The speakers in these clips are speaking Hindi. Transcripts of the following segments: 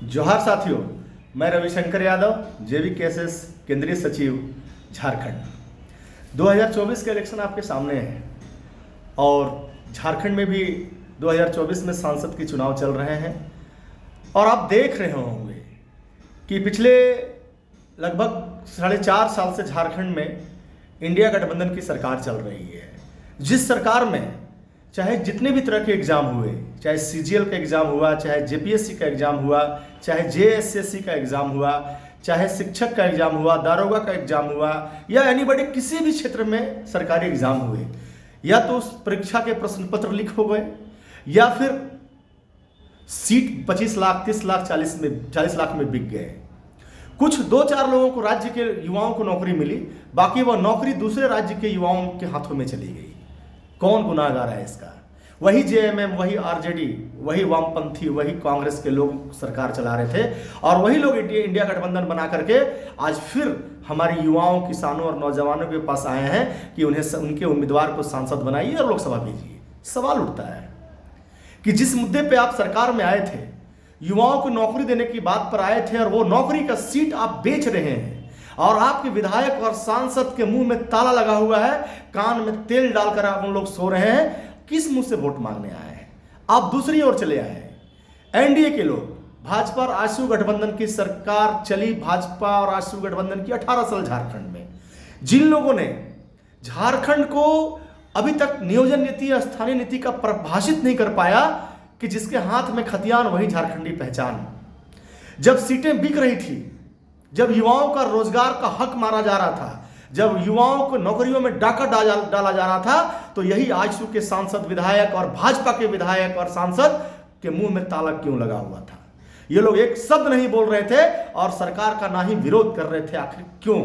जोहार साथियों, मैं रविशंकर यादव, JVKSS केंद्रीय सचिव झारखंड। 2024 के इलेक्शन आपके सामने है और झारखंड में भी 2024 में सांसद के चुनाव चल रहे हैं। और आप देख रहे होंगे कि पिछले लगभग 4.5 साल से झारखंड में इंडिया गठबंधन की सरकार चल रही है। जिस सरकार में चाहे जितने भी तरह के एग्जाम हुए, चाहे CGL का एग्जाम हुआ, चाहे JPSC का एग्जाम हुआ, चाहे JSSC का एग्जाम हुआ, चाहे शिक्षक का एग्जाम हुआ, दारोगा का एग्जाम हुआ, या एनीबॉडी किसी भी क्षेत्र में सरकारी एग्जाम हुए, या तो उस परीक्षा के प्रश्न पत्र लीक हो गए, या फिर सीट 25 लाख, 30 लाख, 40 लाख में बिक गए। कुछ 2-4 लोगों को, राज्य के युवाओं को नौकरी मिली, बाकी वह नौकरी दूसरे राज्य के युवाओं के हाथों में चली गई। कौन गुनाहगार है इसका? वही JMM, वही RJD, वही वामपंथी, वही कांग्रेस के लोग सरकार चला रहे थे, और वही लोग इंडिया गठबंधन बना करके आज फिर हमारे युवाओं, किसानों और नौजवानों के पास आए हैं कि उन्हें उनके उम्मीदवार को सांसद बनाइए और लोकसभा भेजिए। सवाल उठता है कि जिस मुद्दे पे आप सरकार में आए थे, युवाओं को नौकरी देने की बात पर आए थे, और वो नौकरी का सीट आप बेच रहे हैं, और आपके विधायक और सांसद के मुंह में ताला लगा हुआ है, कान में तेल डालकर आप उन लोग सो रहे हैं, किस मुंह से वोट मांगने आए हैं? आप दूसरी ओर चले आए हैं। NDA के लोग, भाजपा और आशु गठबंधन की सरकार चली, भाजपा और आशु गठबंधन की 18 साल झारखंड में। जिन लोगों ने झारखंड को अभी तक नियोजन नीति या स्थानीय नीति का परिभाषित नहीं कर पाया कि जिसके हाथ में खतियान वही झारखंडी पहचान। जब सीटें बिक रही थी, जब युवाओं का रोजगार का हक मारा जा रहा था, जब युवाओं को नौकरियों में डाका डाला जा रहा था, तो यही आजसू के सांसद, विधायक और भाजपा के विधायक और सांसद के मुंह में ताला क्यों लगा हुआ था? ये लोग एक शब्द नहीं बोल रहे थे और सरकार का ना ही विरोध कर रहे थे। आखिर क्यों?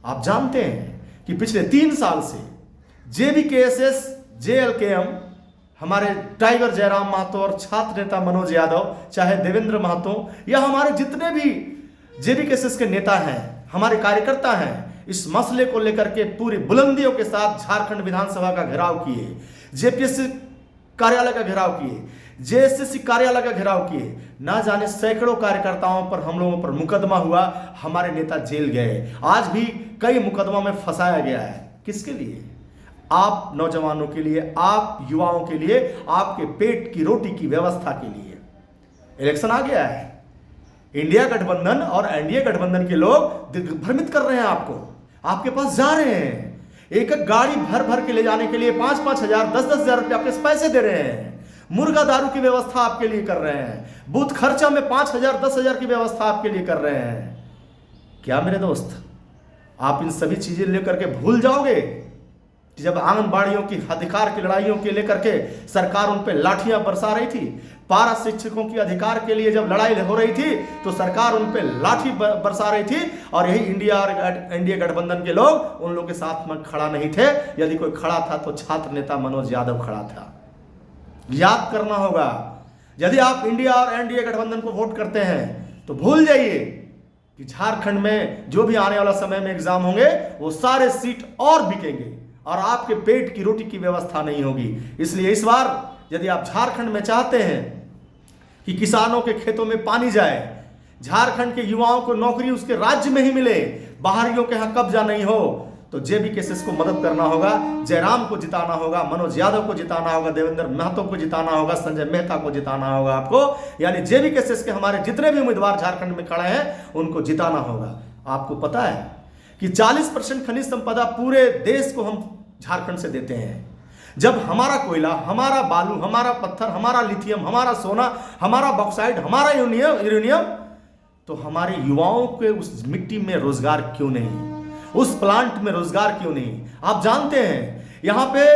आप जानते हैं कि पिछले 3 साल से JVKSS, JLKM, हमारे टाइगर जयराम महतो और छात्र नेता मनोज यादव, चाहे देवेंद्र महतो, या हमारे जितने भी JVKSS के नेता हैं, हमारे कार्यकर्ता हैं, इस मसले को लेकर के पूरी बुलंदियों के साथ झारखंड विधानसभा का घेराव किए, JPSC कार्यालय का घेराव किए, JSSC कार्यालय का घेराव किए। ना जाने सैकड़ों कार्यकर्ताओं पर, हम लोगों पर मुकदमा हुआ, हमारे नेता जेल गए, आज भी कई मुकदमा में फंसाया गया है। किसके लिए? आप नौजवानों के लिए, आप युवाओं के लिए, आपके पेट की रोटी की व्यवस्था के लिए। इलेक्शन आ गया है, इंडिया गठबंधन और NDA गठबंधन के लोग दिग्भ्रमित कर रहे हैं आपको, आपके पास जा रहे हैं, एक एक गाड़ी भर भर के ले जाने के लिए 5-5 हजार, 10-10 हजार रुपये आपके पैसे दे रहे हैं, मुर्गा दारू की व्यवस्था आपके लिए कर रहे हैं, बूथ खर्चा में 5 हजार, 10 हजार की व्यवस्था आपके लिए कर रहे हैं। क्या मेरे दोस्त, आप इन सभी चीजें लेकर के भूल जाओगे कि जब आंगनबाड़ियों की अधिकार की लड़ाइयों के लेकर के सरकार उन पर लाठियां बरसा रही थी, पारा शिक्षकों की अधिकार के लिए जब लड़ाई हो रही थी तो सरकार उन पे लाठी बरसा रही थी, और यही इंडिया और NDA गठबंधन के लोग उन लोगों के साथ में खड़ा नहीं थे। यदि कोई खड़ा था तो छात्र नेता मनोज यादव खड़ा था। याद करना होगा, यदि आप इंडिया और NDA गठबंधन को वोट करते हैं तो भूल जाइए कि झारखंड में जो भी आने वाला समय में एग्जाम होंगे, वो सारे सीट और बिकेंगे और आपके पेट की रोटी की व्यवस्था नहीं होगी। इसलिए इस बार यदि आप झारखंड में चाहते हैं कि किसानों के खेतों में पानी जाए, झारखंड के युवाओं को नौकरी उसके राज्य में ही मिले, बाहरियों के यहां कब्जा नहीं हो, तो JVKSS को मदद करना होगा, जयराम को जिताना होगा, मनोज यादव को जिताना होगा, देवेंद्र महतो को जिताना होगा, संजय मेहता को जिताना होगा आपको। यानी JVKSS के हमारे जितने भी उम्मीदवार झारखंड में खड़े हैं उनको जिताना होगा। आपको पता है कि 40% खनिज संपदा पूरे देश को हम झारखंड से देते हैं। जब हमारा कोयला, हमारा बालू, हमारा पत्थर, हमारा लिथियम, हमारा सोना, हमारा बॉक्साइट, हमारा यूरेनियम, तो हमारे युवाओं के उस मिट्टी में रोजगार क्यों नहीं, उस प्लांट में रोजगार क्यों नहीं? आप जानते हैं यहाँ पे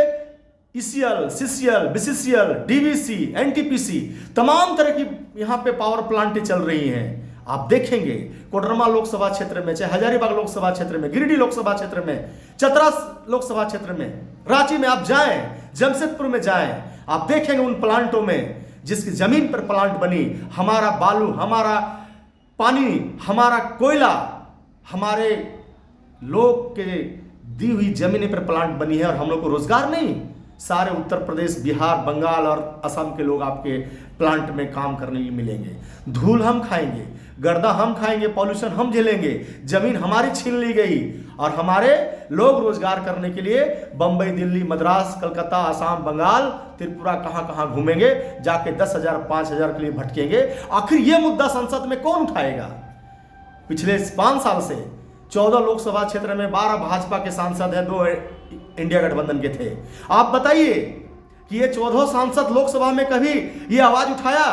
ECL, CCL, BCCL, DVC, NTPC, तमाम तरह की यहाँ पे पावर प्लांटें चल रही हैं। आप देखेंगे कोडरमा लोकसभा क्षेत्र में, चाहे हजारीबाग लोकसभा क्षेत्र में, गिरिडीह लोकसभा क्षेत्र में, चतरा लोकसभा क्षेत्र में, रांची में आप जाएं, जमशेदपुर में जाएं, आप देखेंगे उन प्लांटों में जिसकी जमीन पर प्लांट बनी, हमारा बालू, हमारा पानी, हमारा कोयला, हमारे लोग के दी हुई जमीन पर प्लांट बनी है, और हम लोग को रोजगार नहीं। सारे उत्तर प्रदेश, बिहार, बंगाल और असम के लोग आपके प्लांट में काम करने लिए मिलेंगे। धूल हम खाएंगे, गर्दा हम खाएंगे, पॉल्यूशन हम झेलेंगे, जमीन हमारी छीन ली गई और हमारे लोग रोजगार करने के लिए बंबई, दिल्ली, मद्रास, कलकत्ता, असम, बंगाल, त्रिपुरा कहां कहां घूमेंगे, जाके 10,000 5,000 के लिए भटकेंगे। आखिर यह मुद्दा संसद में कौन उठाएगा? पिछले 5 साल से 14 लोकसभा क्षेत्र में 12 भाजपा के सांसद हैं, 2 इंडिया गठबंधन के थे। आप बताइए कि ये 14 सांसद लोकसभा में कभी ये आवाज उठाया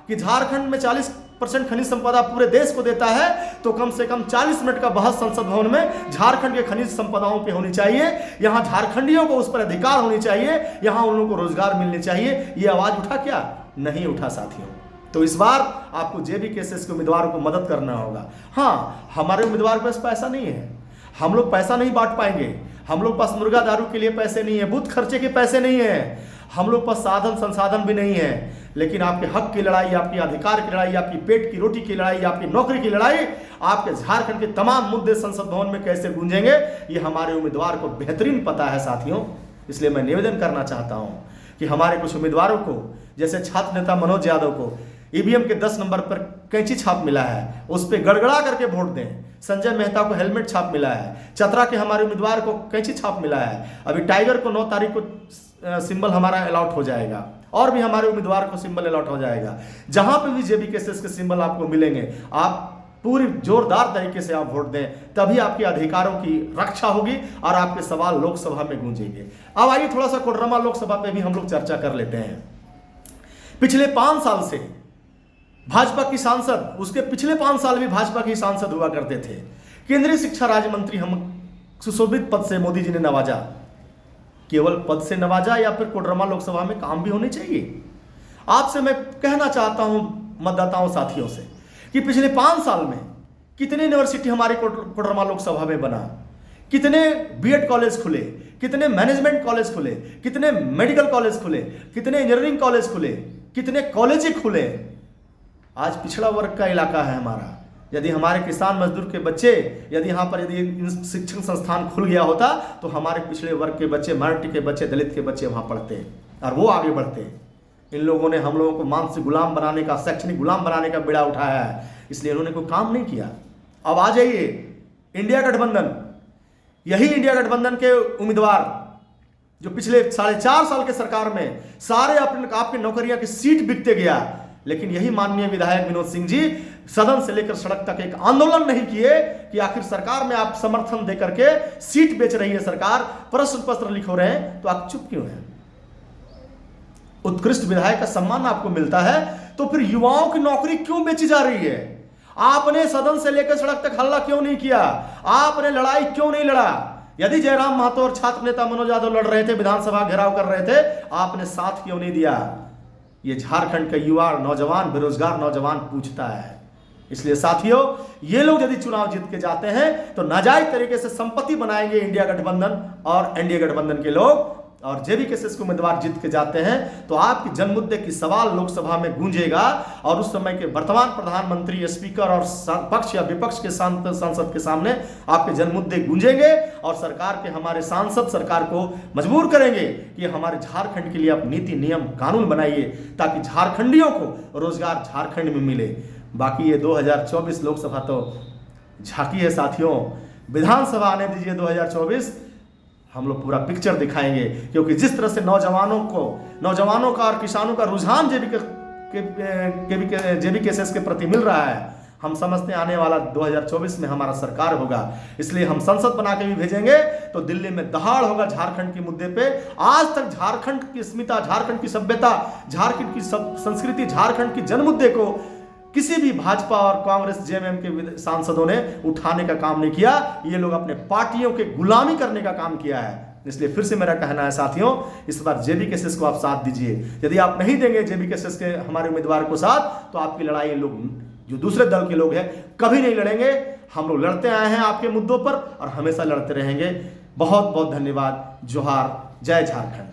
कि झारखंड में 40% खनिज संपदा पूरे देश को देता है, तो कम से कम 40 मिनट का बहस संसद भवन में झारखंड के खनिज संपदाओं पे होनी चाहिए, यहां झारखंडियों को उस पर अधिकार होनी चाहिए, यहां उन लोगों को रोजगार मिलने चाहिए। ये आवाज उठा क्या? नहीं उठा साथियों। तो इस बार आपको जेबी केसेस के उम्मीदवारों को मदद करना होगा। हाँ, हमारे उम्मीदवार के पास पैसा नहीं है, हम लोग पैसा नहीं बांट पाएंगे, हम लोग पास मुर्गा दारू के लिए पैसे नहीं है, बूथ खर्चे के पैसे नहीं है, हम लोग पास साधन संसाधन भी नहीं है, लेकिन आपके हक की लड़ाई, आपके अधिकार की लड़ाई, आपकी पेट की रोटी की लड़ाई, आपकी नौकरी की लड़ाई, आपके झारखंड के तमाम मुद्दे संसद भवन में कैसे गूंजेंगे, ये हमारे उम्मीदवार को बेहतरीन पता है साथियों। इसलिए मैं निवेदन करना चाहता हूं कि हमारे कुछ उम्मीदवारों को, जैसे छात्र नेता मनोज यादव को ईवीएम के 10 नंबर पर कैंची छाप मिला है, उस पर गड़गड़ा करके वोट दें। संजय मेहता को हेलमेट छाप मिला है, चतरा के हमारे उम्मीदवार को कैंची छाप मिला है, अभी टाइगर को 9 तारीख को सिंबल हमारा अलॉट हो जाएगा, और भी हमारे उम्मीदवार को सिंबल अलॉट हो जाएगा। जहां पे भी जेबी केसेस के सिंबल आपको मिलेंगे, आप पूरी जोरदार तरीके से आप वोट दें, तभी आपके अधिकारों की रक्षा होगी और आपके सवाल लोकसभा में गूंजेंगे। अब आइए थोड़ा सा कोडरमा लोकसभा पे भी हम लोग चर्चा कर लेते हैं। पिछले 5 साल से भाजपा की सांसद, उसके पिछले 5 साल भी भाजपा की सांसद हुआ करते थे। केंद्रीय शिक्षा राज्य मंत्री हम सुशोभित पद से मोदी जी ने नवाजा। केवल पद से नवाजा या फिर कोडरमा लोकसभा में काम भी होने चाहिए? आपसे मैं कहना चाहता हूं मतदाताओं साथियों से कि पिछले 5 साल में कितने यूनिवर्सिटी हमारे कोडरमा लोकसभा में बना, कितने बीएड कॉलेज खुले, कितने मैनेजमेंट कॉलेज खुले, कितने मेडिकल कॉलेज खुले, कितने इंजीनियरिंग कॉलेज खुले, कितने कॉलेज खुले। आज पिछड़ा वर्ग का इलाका है हमारा। यदि हमारे किसान मजदूर के बच्चे, यदि यहाँ पर यदि शिक्षण संस्थान खुल गया होता तो हमारे पिछड़े वर्ग के बच्चे, माइनॉरिटी के बच्चे, दलित के बच्चे वहाँ पढ़ते और वो आगे बढ़ते। इन लोगों ने हम लोगों को मानसिक गुलाम बनाने का, शैक्षणिक गुलाम बनाने का बेड़ा उठाया है, इसलिए इन्होंने कोई काम नहीं किया। अब आ जाइए इंडिया गठबंधन, यही इंडिया गठबंधन के उम्मीदवार जो पिछले 4.5 साल के सरकार में सारे आपके नौकरियां की सीट बिकते गया, लेकिन यही माननीय विधायक विनोद सिंह जी सदन से लेकर सड़क तक एक आंदोलन नहीं किए कि आखिर सरकार में आप समर्थन देकर के सीट बेच रही है सरकार, प्रश्न पत्र लिख रहे हैं, तो आप चुप क्यों हैं? उत्कृष्ट विधायक का सम्मान आपको मिलता है, तो फिर युवाओं की नौकरी क्यों बेची जा रही है? आपने सदन से लेकर सड़क तक हल्ला क्यों नहीं किया? आपने लड़ाई क्यों नहीं लड़ा? यदि जयराम महतो और छात्र नेता मनोज यादव लड़ रहे थे, विधानसभा घेराव कर रहे थे, आपने साथ क्यों नहीं दिया? ये झारखंड का युवा नौजवान, बेरोजगार नौजवान पूछता है। इसलिए साथियों, ये लोग यदि चुनाव जीत के जाते हैं तो नाजायज तरीके से संपत्ति बनाएंगे इंडिया गठबंधन और एनडीए गठबंधन के लोग, और जेबी केसेस के उम्मीदवार जीत के जाते हैं तो आपकी जनमुद्दे की सवाल लोकसभा में गूंजेगा और उस समय के वर्तमान प्रधानमंत्री, स्पीकर और पक्ष या विपक्ष के सांसद के सामने आपके जनमुद्दे गूंजेंगे और सरकार के हमारे सांसद सरकार को मजबूर करेंगे कि हमारे झारखंड के लिए आप नीति, नियम, कानून बनाइए ताकि झारखंडियों को रोजगार झारखंड में मिले। बाकी ये 2024 लोकसभा तो झांकी है साथियों, विधानसभा आने दीजिए 2024, हम लोग पूरा पिक्चर दिखाएंगे। क्योंकि जिस तरह से नौजवानों का और किसानों का रुझान जेबी केसेस के प्रति मिल रहा है, हम समझते हैं आने वाला 2024 में हमारा सरकार होगा। इसलिए हम संसद बना के भी भेजेंगे तो दिल्ली में दहाड़ होगा झारखंड के मुद्दे पे। आज तक झारखंड की अस्मिता, झारखंड की सभ्यता, झारखंड की संस्कृति, झारखंड की जनमुद्दे को किसी भी भाजपा और कांग्रेस, जेएमएम के सांसदों ने उठाने का काम नहीं किया। ये लोग अपने पार्टियों के गुलामी करने का काम किया है। इसलिए फिर से मेरा कहना है साथियों, इस बार जेबी केसेस को आप साथ दीजिए। यदि आप नहीं देंगे जेबी केसेस के हमारे उम्मीदवार को साथ, तो आपकी लड़ाई लोग जो दूसरे दल के लोग हैं कभी नहीं लड़ेंगे। हम लोग लड़ते आए हैं आपके मुद्दों पर और हमेशा लड़ते रहेंगे। बहुत बहुत धन्यवाद। जोहार, जय झारखंड।